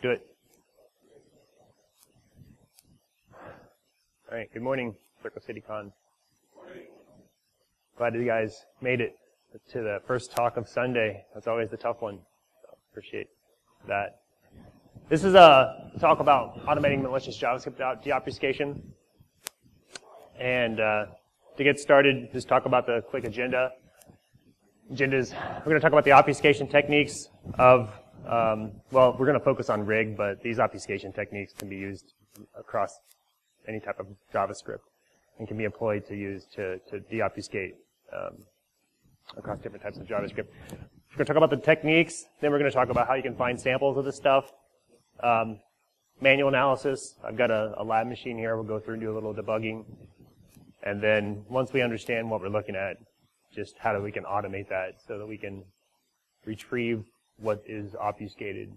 do it. All right, good morning, CircleCityCon. Glad you guys made it to the first talk of Sunday. That's always the tough one. So appreciate that. This is a talk about automating malicious JavaScript deobfuscation. And to get started, just talk about the quick agenda. We're going to talk about the obfuscation techniques of, well, we're going to focus on rig, but these obfuscation techniques can be used across any type of JavaScript and can be employed to use to deobfuscate across different types of JavaScript. We're going to talk about the techniques, then we're going to talk about how you can find samples of this stuff. Manual analysis. I've got a lab machine here. We'll go through and do a little debugging. And then once we understand what we're looking at, just how we can automate that so that we can retrieve what is obfuscated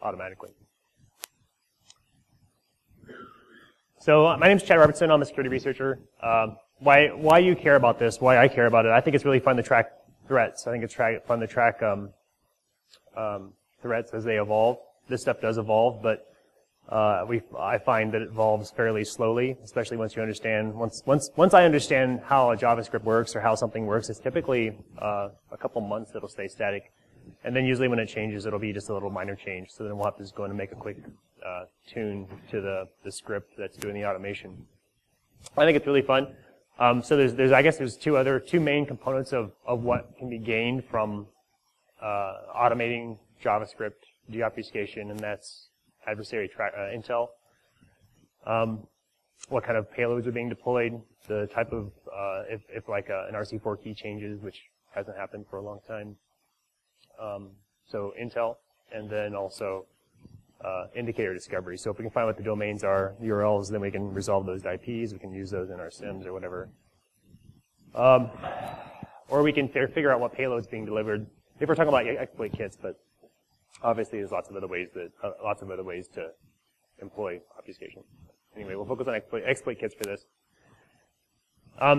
automatically. So my name is Chad Robertson. I'm a security researcher. Why you care about this, why I care about it, I think it's really fun to track threats. I think it's fun to track threats as they evolve. This stuff does evolve, but I find that it evolves fairly slowly, especially once you understand, once I understand how a JavaScript works or how something works, it's typically a couple months it'll stay static. And then usually when it changes, it'll be just a little minor change. So then we'll have to just go in and make a quick tune to the script that's doing the automation. I think it's really fun. So I guess there's two main components of what can be gained from automating JavaScript deobfuscation, and that's adversary intel. What kind of payloads are being deployed, the type of, if like an RC4 key changes, which hasn't happened for a long time. So intel, and then also indicator discovery. So if we can find what the domains are, URLs, then we can resolve those IPs. We can use those in our SIMs or whatever. Or we can figure out what payload's being delivered. If we're talking about exploit kits, but obviously there's lots of other ways to employ obfuscation. Anyway, we'll focus on exploit kits for this.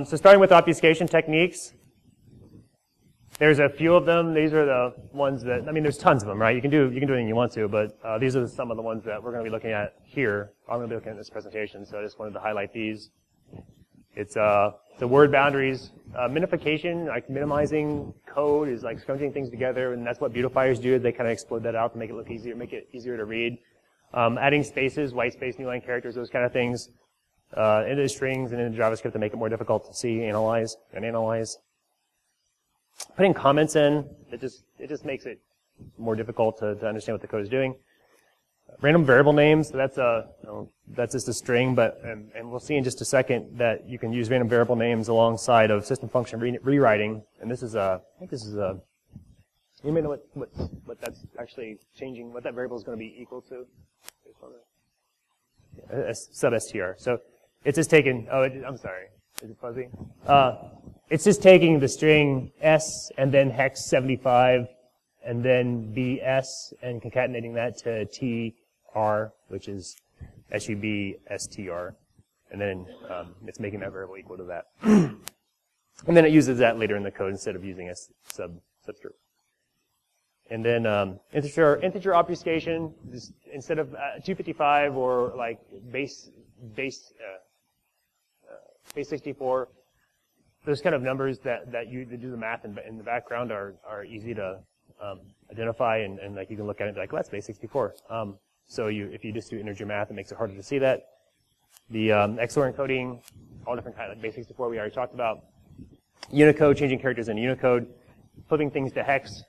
So starting with obfuscation techniques. There's a few of them. These are the ones that, I mean, there's tons of them, right? You can do anything you want to, but these are some of the ones that we're going to be looking at here. I'm going to be looking at this presentation, so I just wanted to highlight these. It's the word boundaries, minification, like minimizing code is like scrunching things together, and that's what beautifiers do. They kind of explode that out to make it look easier, make it easier to read. Adding spaces, white space, new line characters, those kind of things into strings and into JavaScript to make it more difficult to see, analyze. Putting comments in, it just makes it more difficult to understand what the code is doing. Random variable names, so that's just a string, but and we'll see in just a second that you can use random variable names alongside of system function rewriting. And this is I think this is you may know what that's actually changing, what that variable is going to be equal to. Sub str. So it's just taking. I'm sorry. Is it fuzzy? It's just taking the string s and then hex 75 and then bs and concatenating that to tr, which is substr, and then it's making that variable equal to that. And then it uses that later in the code instead of using a subscript. And then integer obfuscation, instead of 255 or like base 64. Those kind of numbers that you do the math in the background are easy to identify, and like you can look at it and be like, well, that's base 64. So if you just do integer math, it makes it harder to see that. The XOR encoding, all different kinds, like base 64 we already talked about. Unicode, changing characters in Unicode, flipping things to hex,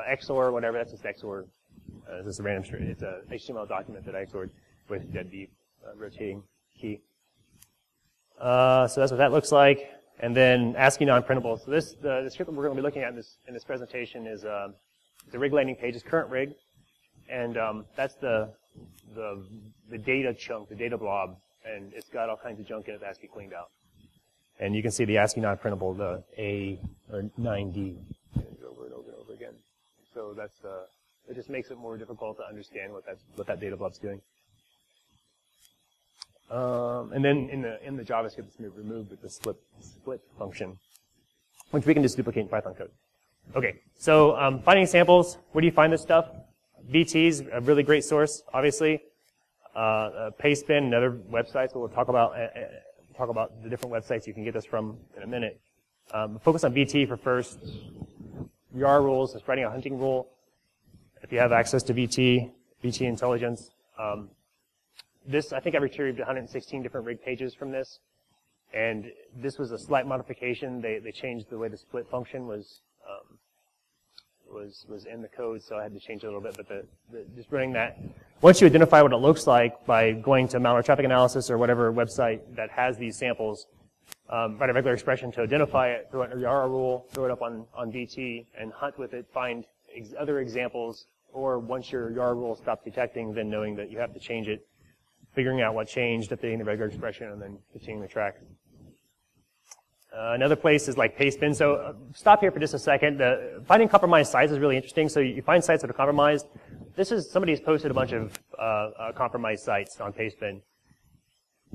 XOR, whatever, that's just XOR. It's just a random string. It's a HTML document that I XORed with deadbeef rotating key. So that's what that looks like. And then ASCII non-printable. So the script that we're going to be looking at in this presentation is the rig landing page, is current rig, and that's the data chunk, the data blob, and it's got all kinds of junk in it that has to be cleaned out. And you can see the ASCII non-printable, the A or 9D, over and over and over again. So that's it just makes it more difficult to understand what that data blob's doing. And then in the JavaScript, it's removed with the split function, which we can just duplicate in Python code. Okay, so finding samples. Where do you find this stuff? BT's a really great source, obviously. Pastebin and other websites, but we'll talk about the different websites you can get this from in a minute. Focus on BT for first. UR rules is writing a hunting rule. If you have access to BT intelligence. This, I think I retrieved 116 different rig pages from this. And this was a slight modification. They changed the way the split function was in the code, so I had to change it a little bit. But just running that, once you identify what it looks like by going to malware traffic analysis or whatever website that has these samples, write a regular expression to identify it, throw it in a UR rule, throw it up on BT, and hunt with it, find other examples, or once your UR rule stops detecting, then knowing that you have to change it, figuring out what changed, updating the regular expression, and then continuing the track. Another place is like Pastebin. So stop here for just a second. Finding compromised sites is really interesting. So you find sites that are compromised. Somebody's posted a bunch of compromised sites on Pastebin.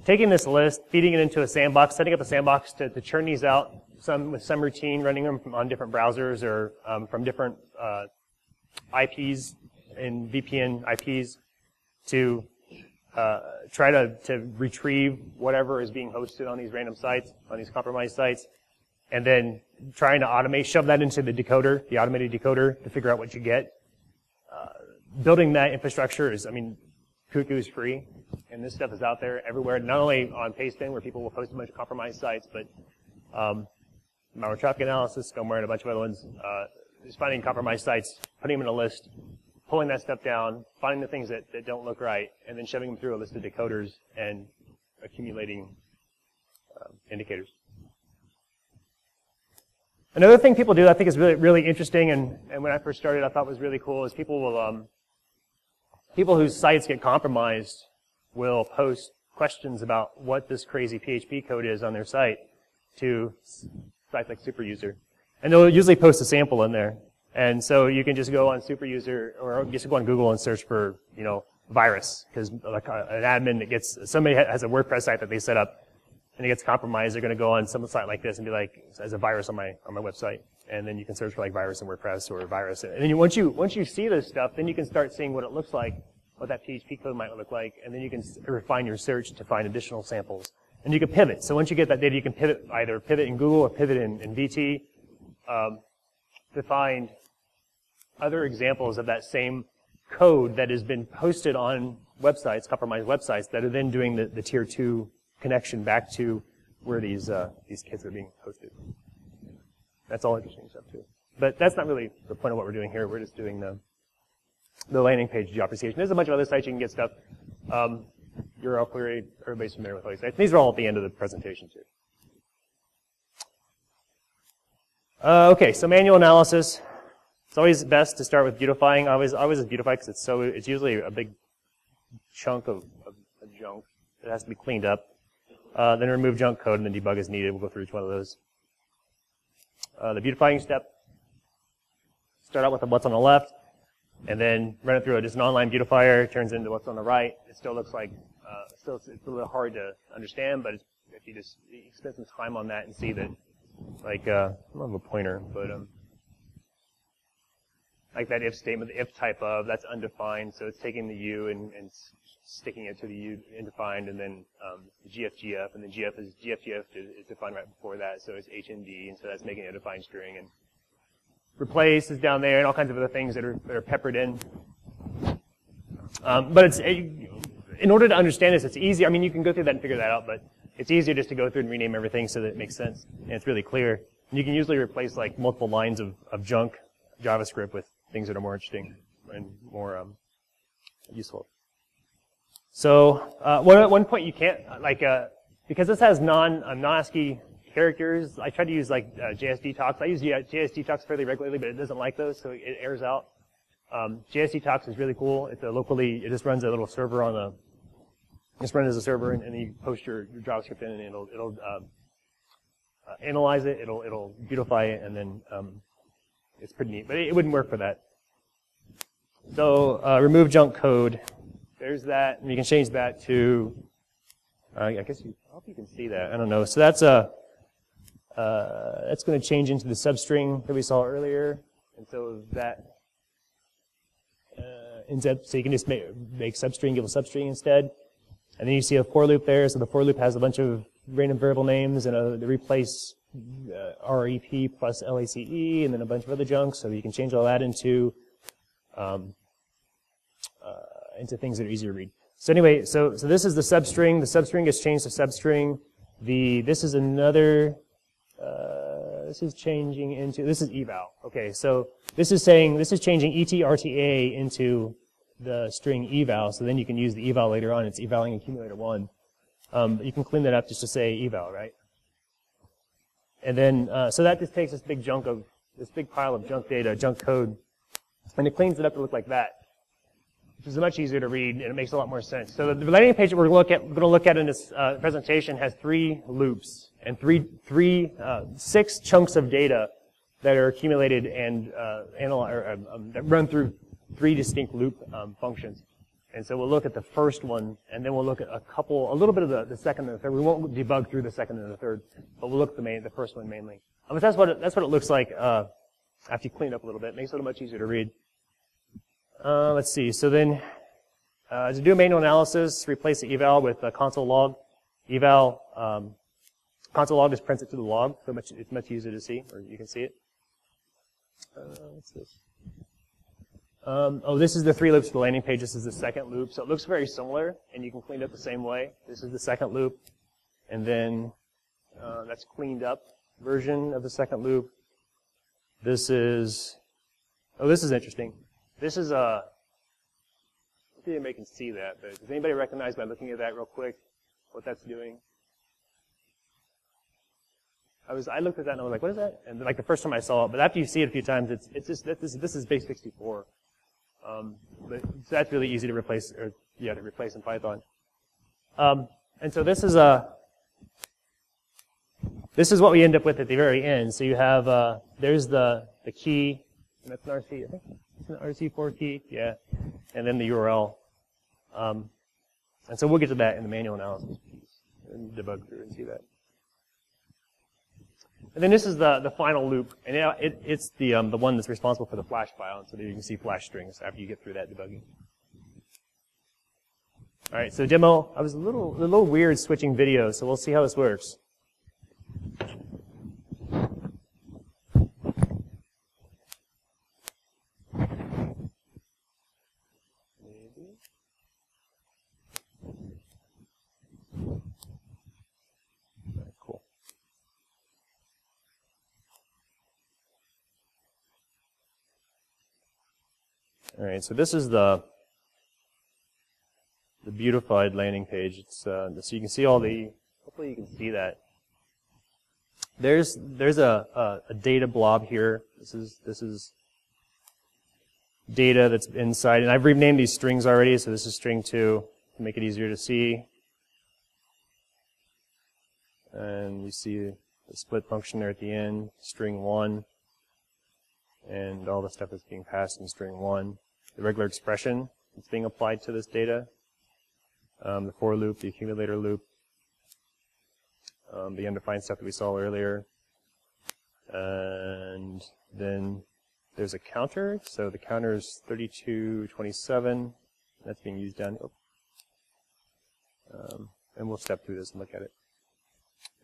Taking this list, feeding it into a sandbox, setting up a sandbox to churn these out, with some routine, running them on different browsers or from different IPs and VPN IPs to try to retrieve whatever is being hosted on these random sites, on these compromised sites, and then trying to shove that into the decoder, the automated decoder, to figure out what you get. Building that infrastructure is, Cuckoo is free, and this stuff is out there everywhere, not only on Pastebin, where people will post a bunch of compromised sites, but malware traffic analysis, Scumware, and a bunch of other ones. Just finding compromised sites, putting them in a list, pulling that stuff down, finding the things that don't look right, and then shoving them through a list of decoders and accumulating indicators. Another thing people do I think is really, really interesting, and when I first started I thought was really cool, is people whose sites get compromised will post questions about what this crazy PHP code is on their site to sites like Superuser. And they'll usually post a sample in there. And so you can just go on Superuser, or just go on Google and search for, virus, because like an admin somebody has a WordPress site that they set up, and it gets compromised. They're going to go on some site like this and be like, as a virus on my website, and then you can search for like virus in WordPress or virus. And then once you see this stuff, then you can start seeing what it looks like, what that PHP code might look like, and then you can refine your search to find additional samples. And you can pivot. So once you get that data, you can either pivot in Google or pivot in VT to find other examples of that same code that has been posted on websites, compromised websites, that are then doing the tier 2 connection back to where these kits are being posted. That's all interesting stuff too. But that's not really the point of what we're doing here. We're just doing the landing page deobfuscation. There's a bunch of other sites you can get stuff. URL query, everybody's familiar with all these sites. These are all at the end of the presentation too. Okay, so manual analysis. It's always best to start with beautifying. I always beautify because it's usually a big chunk of junk that has to be cleaned up. Then remove junk code and then debug as needed. We'll go through each one of those. The beautifying step. Start out with what's on the left, and then run it through just an online beautifier. It turns into what's on the right. It still looks like it's a little hard to understand, but if you just spend some time on that and see that, like I don't have a pointer, but like that if statement, the if type of, that's undefined, so it's taking the U and sticking it to the U undefined, and then GF, and then GF is defined right before that, so it's HND, and so that's making it a defined string, and replace is down there, and all kinds of other things that are peppered in. But in order to understand this, it's easy. You can go through that and figure that out, but it's easier just to go through and rename everything so that it makes sense, and it's really clear. And you can usually replace like multiple lines of junk JavaScript with things that are more interesting and more useful. So one point you can't, because this has non-ASCII characters, I try to use like JS detox. I use JS detox fairly regularly, but it doesn't like those, so it errors out. JS detox is really cool. It's it just runs a little server just runs as a server, and you post your JavaScript in, and it'll analyze it, it'll beautify it, and then it's pretty neat. But it wouldn't work for that. So remove junk code. There's that, and you can change that to. I hope you can see that. I don't know. So that's going to change into the substring that we saw earlier, and so that ends up, so you can just make substring, give a substring instead. And then you see a for loop there, so the for loop has a bunch of random variable names and the replace REP plus LACE, and then a bunch of other junk, so you can change all that into things that are easier to read. So anyway, so this is the substring. The substring is changed to substring. This is another, this is changing into, this is eval. Okay, so this is changing ET-RTA into the string eval, so then you can use the eval later on. It's evaling accumulator 1. But you can clean that up just to say eval, right? And then, so that just takes this big pile of junk data, junk code, and it cleans it up to look like that, which is much easier to read, and it makes a lot more sense. So the landing page that we're going to look at in this presentation has 3 loops and 6 chunks of data that are accumulated and that run through 3 distinct loop functions. And so we'll look at the first one, and then we'll look at a little bit of the second and the third. We won't debug through the second and the third, but we'll look at the first one mainly. But that's what it looks like after you clean it up a little bit. It makes it much easier to read. Let's see. So then, to do a manual analysis, replace the eval with a console log. Console log just prints it to the log, so it's much easier to see, or you can see it. What's this? This is the 3 loops for the landing page. This is the second loop. So it looks very similar, and you can clean it up the same way. This is the second loop, and then that's cleaned up version of the second loop. This is interesting. This is I don't think anybody can see that, but does anybody recognize by looking at that real quick what that's doing? I looked at that and I was like, what is that? And like the first time I saw it, but after you see it a few times, it's just this is base 64. But so that's really easy to replace, to replace in Python. And so this is what we end up with at the very end. So you have there's the key, and that's an RC, I think it's an RC4 key, yeah, and then the URL. And so we'll get to that in the manual analysis piece and debug through and see that. And then this is the final loop, and it's the one that's responsible for the flash file, and so that you can see flash strings after you get through that debugging. All right, so demo. I was a little weird switching videos, so we'll see how this works. All right, so this is the beautified landing page. It's so you can see all the. Hopefully, you can see that. There's a data blob here. This is data that's inside, and I've renamed these strings already. So this is string 2 to make it easier to see. And you see the split function there at the end, string 1. And all the stuff that's being passed in string 1. The regular expression that's being applied to this data. The for loop, the accumulator loop. The undefined stuff that we saw earlier. And then there's a counter. So the counter is 3227. That's being used down. And we'll step through this and look at it.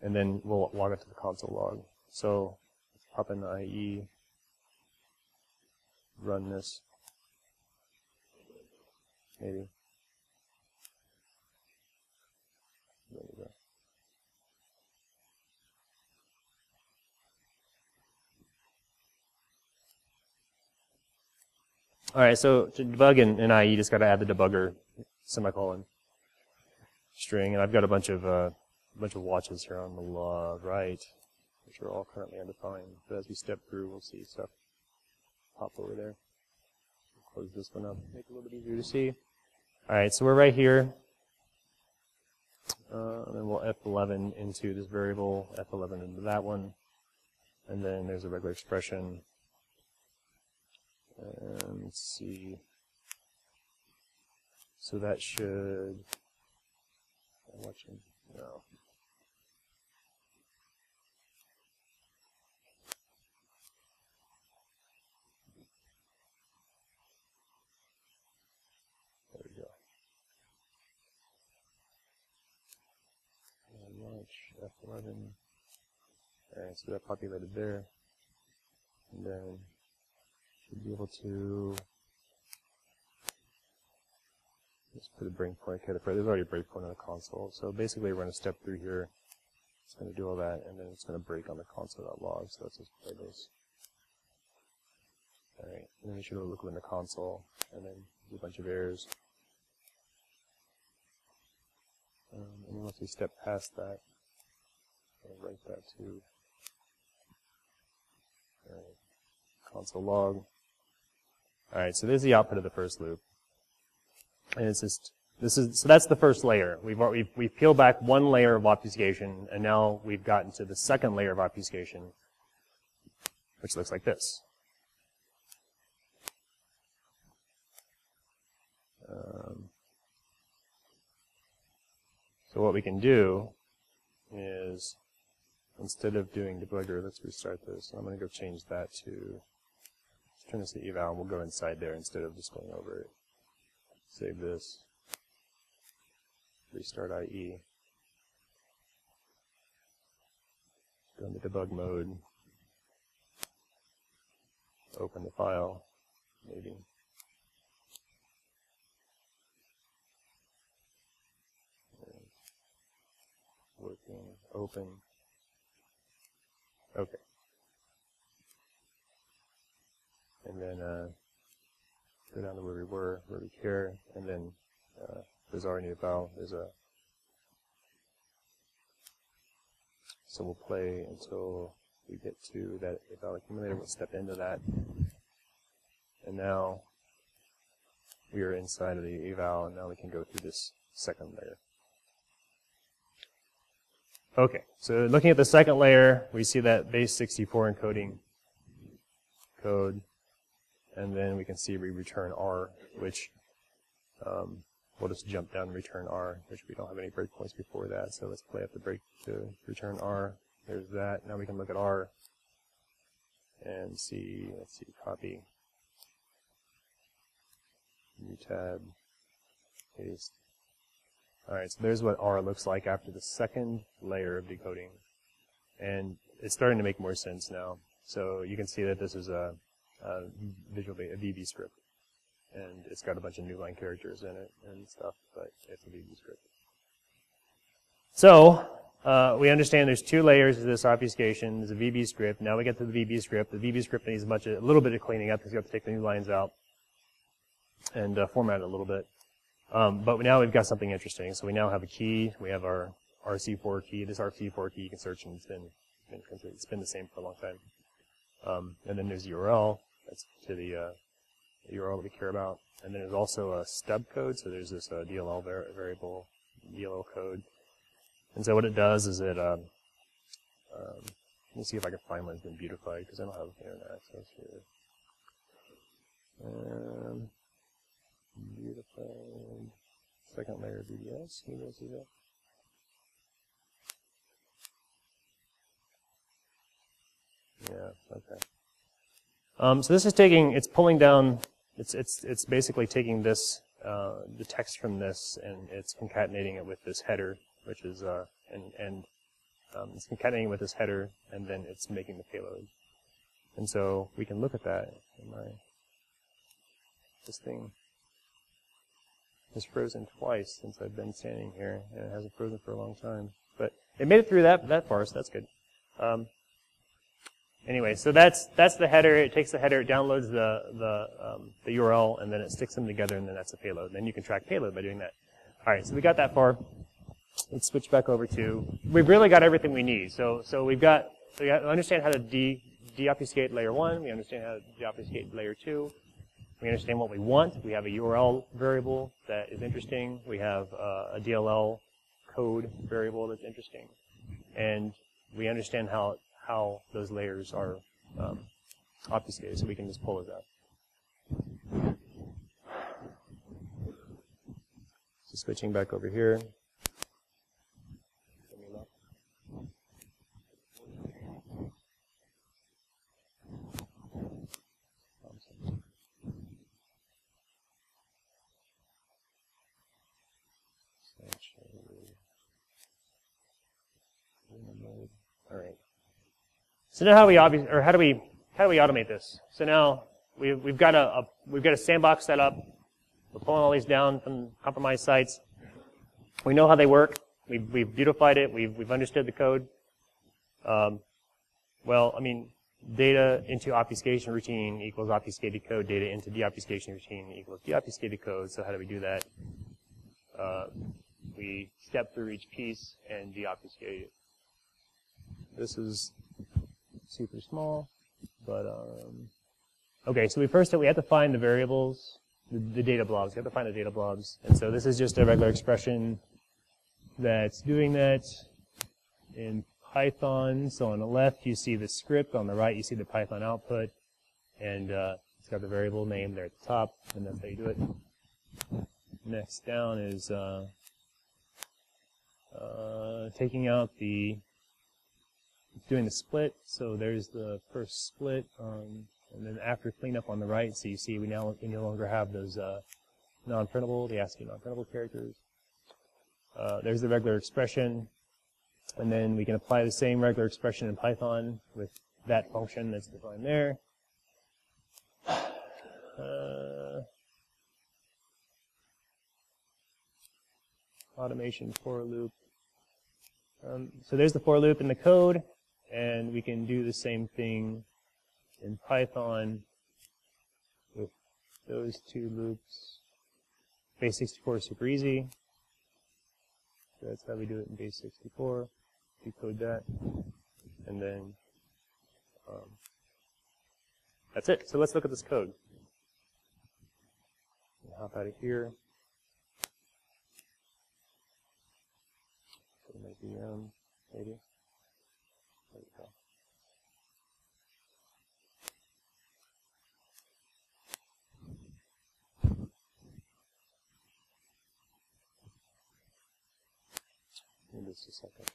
And then we'll log it to the console log. So let's pop in the IE. Run this, maybe. There we go. All right, so to debug in IE, you just got to add the debugger semicolon string, and I've got a bunch of watches here on the right, which are all currently undefined. But as we step through, we'll see stuff pop over there. Close this one up, make it a little bit easier to see. All right, so we're right here. And then we'll F11 into this variable, F11 into that one. And then there's a regular expression. And let's see. So that should, I'm watching, no. F11. Alright, so that populated there. And then should be able to just put a breakpoint. Okay, there's already a breakpoint on the console. So basically we're going to step through here. It's going to do all that, and then it's going to break on the console.log. So let's just play this. Alright, and then we should look in the console, and then do a bunch of errors. And then once we step past that, I'll write that too. Alright, console log. Alright, so there's the output of the first loop. And it's just, so that's the first layer. We've peeled back one layer of obfuscation, and now we've gotten to the second layer of obfuscation, which looks like this. So what we can do is, instead of doing debugger, let's restart this. I'm going to go change that to, let's turn this to eval, and we'll go inside there instead of just going over it. Save this. Restart IE. Go into debug mode. Open the file, maybe. Working, open. Okay. And then go down to where we were, where we care, and then there's our new file. There's a. So we'll play until we get to that eval accumulator. We'll step into that, and now we are inside of the eval, and now we can go through this second layer. Okay, so looking at the second layer, we see that base 64 encoding code, and then we can see we return R, which we'll just jump down and return R, which we don't have any breakpoints before that. So let's play up the break to return R. There's that. Now we can look at R and see, let's see, copy, new tab, paste. Alright, so there's what R looks like after the second layer of decoding. And it's starting to make more sense now. So you can see that this is a VB script. And it's got a bunch of new line characters in it and stuff, but it's a VB script. So, we understand there's two layers of this obfuscation. There's a VB script. Now we get to the VB script. The VB script needs a little bit of cleaning up because you have to take the new lines out and format it a little bit. But now we've got something interesting. So we now have a key. We have our RC4 key. This RC4 key you can search, and it's been the same for a long time. And then there's the URL. That's to the URL that we care about. And then there's also a stub code. So there's this DLL variable, DLL code. And so what it does is it, let me see if I can find one that's been beautified because I don't have internet access here. Beautified second layer BBS. Can you guys see that? Yeah, okay. So this is it's pulling down, it's basically taking this, the text from this, and it's concatenating it with this header, which is, it's concatenating it with this header, and then it's making the payload. And so we can look at that. This thing has frozen twice since I've been standing here, and it hasn't frozen for a long time. But it made it through that far, so that's good. Anyway, so that's the header. It takes the header, it downloads the URL, and then it sticks them together, and then that's a payload. And then you can track payload by doing that. All right, so we got that far. Let's switch back over to. We've really got everything we need. So we understand how to deobfuscate layer 1. We understand how to deobfuscate layer 2. We understand what we want. We have a URL variable that is interesting. We have a DLL code variable that's interesting. And we understand how those layers are obfuscated, so we can just pull those out. So switching back over here. So now how do we automate this? So now we've got a sandbox set up. We're pulling all these down from compromised sites. We know how they work. We've beautified it. We've understood the code. Well, I mean, data into obfuscation routine equals obfuscated code. Data into deobfuscation routine equals deobfuscated code. So how do we do that? We step through each piece and deobfuscate it. This is super small, but okay. So we have to find the variables, the data blobs. We have to find the data blobs, and so this is just a regular expression that's doing that in Python. So on the left you see the script, on the right you see the Python output, and it's got the variable name there at the top, and that's how you do it. Next down is taking out doing the split. So there's the first split, and then after cleanup on the right, so you see we no longer have those non-printable, the ASCII non-printable characters. There's the regular expression, and then we can apply the same regular expression in Python with that function that's defined there. Automation for loop. So there's the for loop in the code, and we can do the same thing in Python with those two loops. Base 64 is super easy. So that's how we do it in base 64. Decode that, and then that's it. So let's look at this code. Hop out of here. Maybe. There we go. Give me just a second.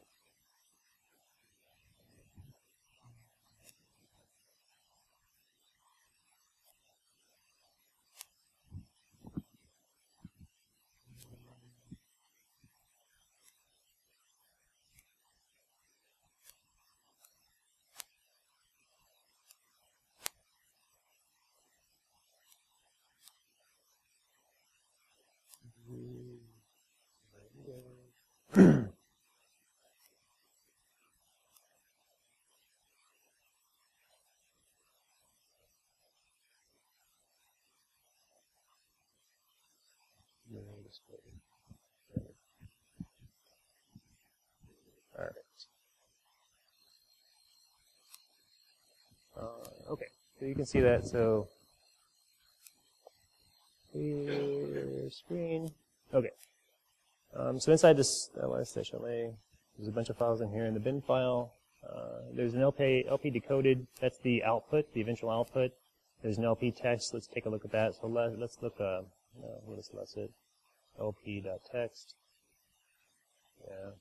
All right. Okay, so you can see that. So clear screen. Okay. So inside this ls-la, there's a bunch of files in here in the bin file. There's an LP decoded. That's the output, the eventual output. There's an LP text. Let's take a look at that. So let's look. What is it? LP.text. Yeah.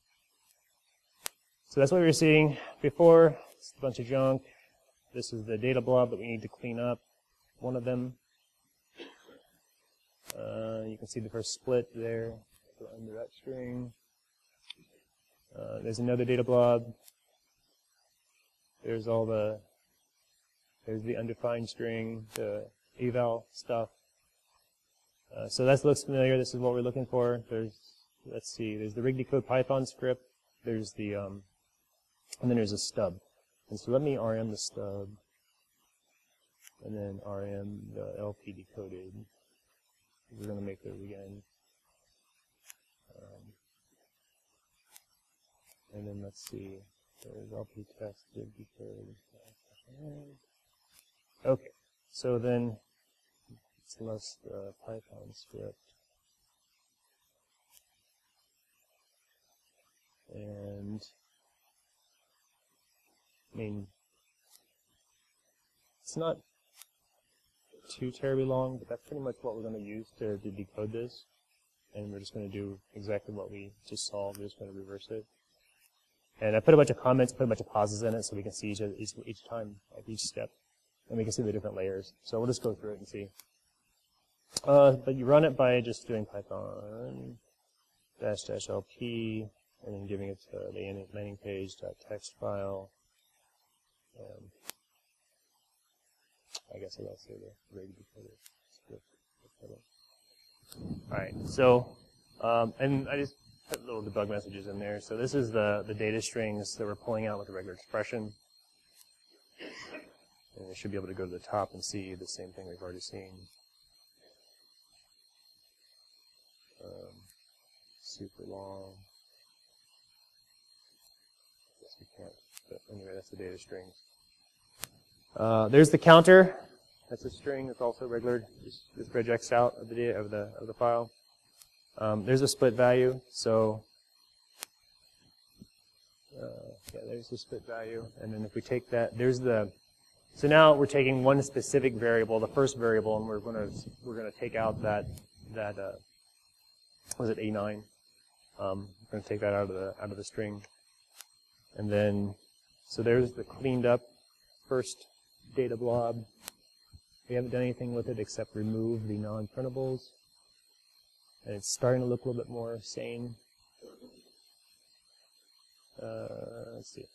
So that's what we were seeing before. It's a bunch of junk. This is the data blob that we need to clean up. One of them. You can see the first split there under that string. There's another data blob. There's the undefined string, the eval stuff. So that looks familiar. This is what we're looking for. Let's see. There's the rig decode Python script. There's the and then there's a stub. And so let me rm the stub, and then rm the LP decoded. We're going to make those again. And then let's see. There's LP text, decode. Okay. So then let's the Python script. And I mean, it's not too terribly long, but that's pretty much what we're going to use to decode this. And we're just going to do exactly what we just solved. We're just going to reverse it. And I put a bunch of comments, put a bunch of pauses in it so we can see each time, like each step. And we can see the different layers. So we'll just go through it and see. But you run it by just doing Python --LP, and then giving it to the landing page.text file. I guess I gotta say the reg decoder script. All right, so and I just put little debug messages in there. So this is the data strings that we're pulling out with the regular expression. And we should be able to go to the top and see the same thing we've already seen. Super long. Guess we can't. But anyway, that's the data strings. There's the counter. That's a string. That's also regular. Just regex out of the data of the file. There's a split value. So yeah, there's the split value. And then if we take that, there's the. So now we're taking one specific variable, the first variable, and we're gonna take out that was it A9? We're gonna take that out of the string, and then so there's the cleaned up first data blob. We haven't done anything with it except remove the non-printables, and it's starting to look a little bit more sane. Let's see.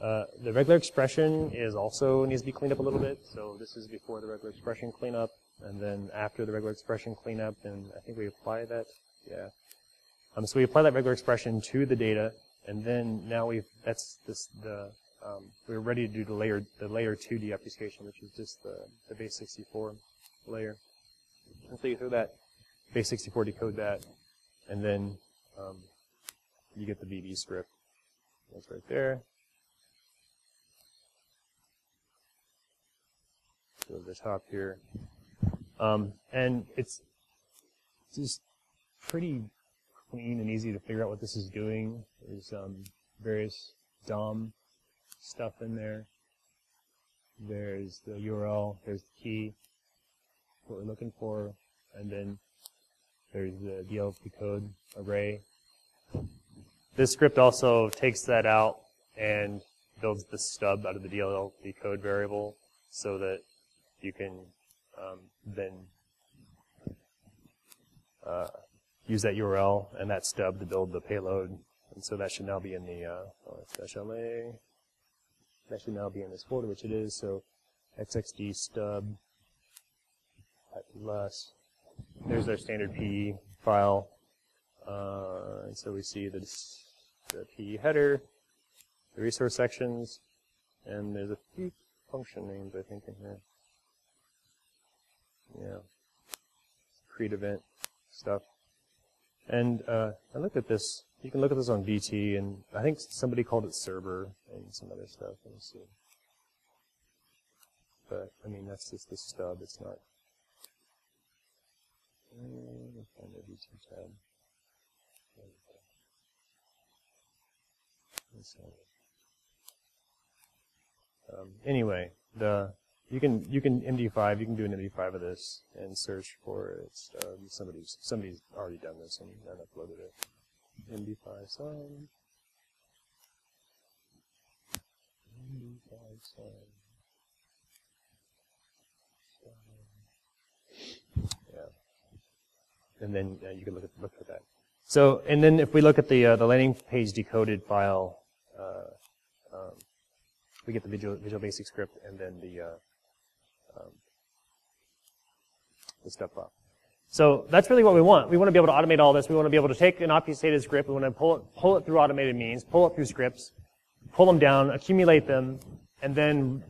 The regular expression also needs to be cleaned up a little bit. So this is before the regular expression cleanup, and then after the regular expression cleanup, and I think we apply that. Yeah. So we apply that regular expression to the data, and then now we're ready to do the layer 2 deobfuscation, which is just the base 64 layer. And so you throw that base 64, decode that, and then you get the VB script. That's right there. Go to the top here. And it's just pretty clean and easy to figure out what this is doing. There's various DOM stuff in there. There's the URL, there's the key, what we're looking for, and then there's the DLP code array. This script also takes that out and builds the stub out of the DLP code variable so that you can then use that URL and that stub to build the payload. And so that should now be in the /LA. That should now be in this folder, which it is. So xxd stub plus. There's our standard PE file. And so we see the PE header, the resource sections, and there's a few function names, I think, in here. Yeah. Create event stuff. And I looked at this. You can look at this on VT, and I think somebody called it server and some other stuff. Let me see. But, I mean, that's just the stub. It's not. Let me find the VT tab. Anyway, you can MD5. You can do an MD5 of this and search for it. Somebody's already done this and uploaded it. MD5 sum. MD5 sum. Yeah. And then you can look at that. So, and then if we look at the landing page decoded file, we get the Visual Basic script and then the stub file. So that's really what we want. We want to be able to automate all this. We want to be able to take an obfuscated script. We want to pull it through automated means, pull it through scripts, pull them down, accumulate them, and then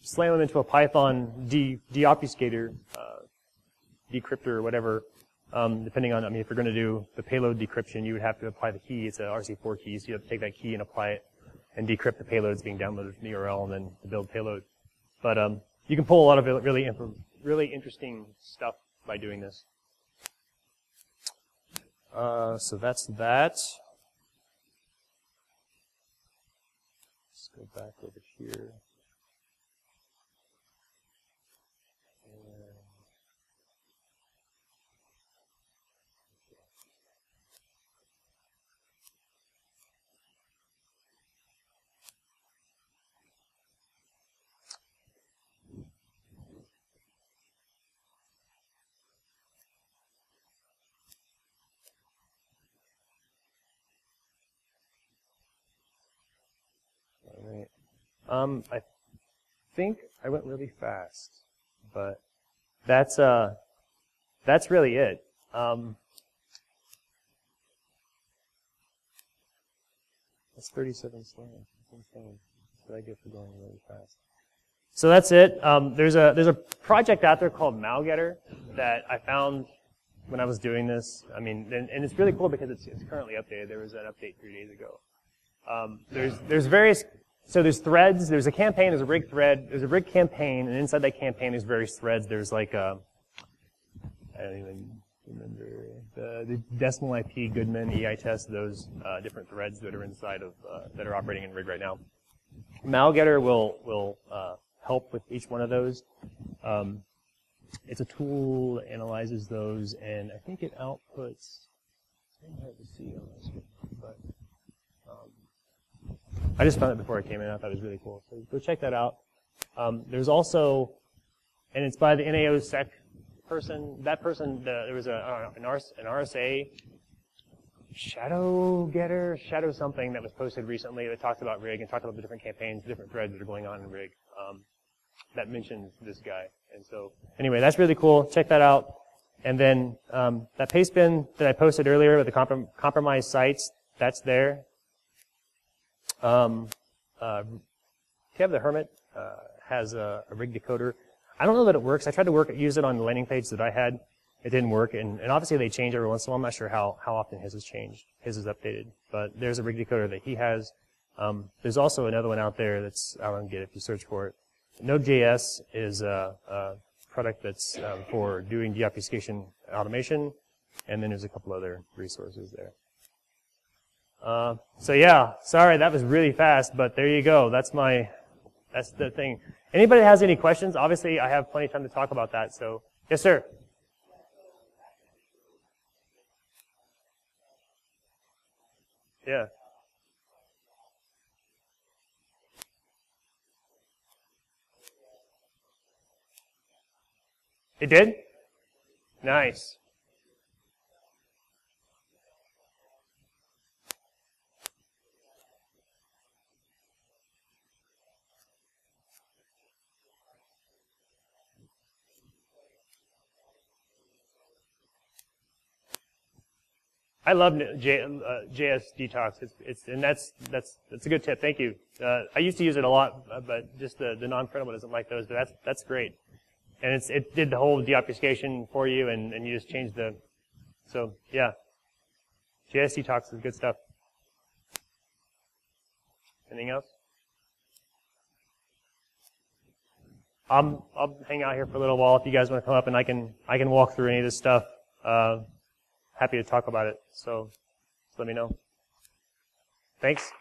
slam them into a Python deobfuscator, decryptor, or whatever. Depending on, I mean, if you're going to do the payload decryption, you would have to apply the key. It's a RC4 key, so you have to take that key and apply it and decrypt the payloads being downloaded from the URL and then the build payload. But you can pull a lot of really interesting stuff by doing this. So that's that. Let's go back over here. I think I went really fast, but that's really it. That's 37 slides. That's insane. That's what I get for going really fast. So that's it. There's a project out there called Malgetter that I found when I was doing this. I mean, and it's really cool because it's currently updated. There was an update 3 days ago. There's various. So there's threads. There's a campaign. There's a rig thread. There's a rig campaign, and inside that campaign there's various threads. There's like I don't even remember the decimal IP, Goodman, EI test. Those different threads that are inside of that are operating in rig right now. Malgetter will help with each one of those. It's a tool that analyzes those, and I think it outputs. It's kind of hard to see on this one, but I just found it before I came in. I thought it was really cool. So go check that out. There's also, and it's by the NAOSEC person. That person, there was an RSA shadow something that was posted recently that talked about rig and talked about the different campaigns, the different threads that are going on in rig. That mentions this guy. And so, anyway, that's really cool. Check that out. And then that paste bin that I posted earlier with the compromised sites, that's there. Tab the Hermit has a rig decoder. I don't know that it works. I tried to use it on the landing page that I had. It didn't work, and obviously they change every once in a while. I'm not sure how often his has changed. His is updated, but there's a rig decoder that he has. There's also another one out there that's I don't get if you search for it. Node.js is a product that's for doing deobfuscation automation, and then there's a couple other resources there. So yeah, sorry that was really fast, but there you go. That's the thing. Anybody has any questions? Obviously, I have plenty of time to talk about that. So yes, sir. Yeah. It did? Nice. I love JS Detox. And that's a good tip. Thank you. I used to use it a lot, but just the non-printable doesn't like those. But that's great. And it did the whole deobfuscation for you, and you just changed the. So yeah, JS Detox is good stuff. Anything else? I'll hang out here for a little while if you guys want to come up, and I can walk through any of this stuff. Happy to talk about it. So just let me know. Thanks.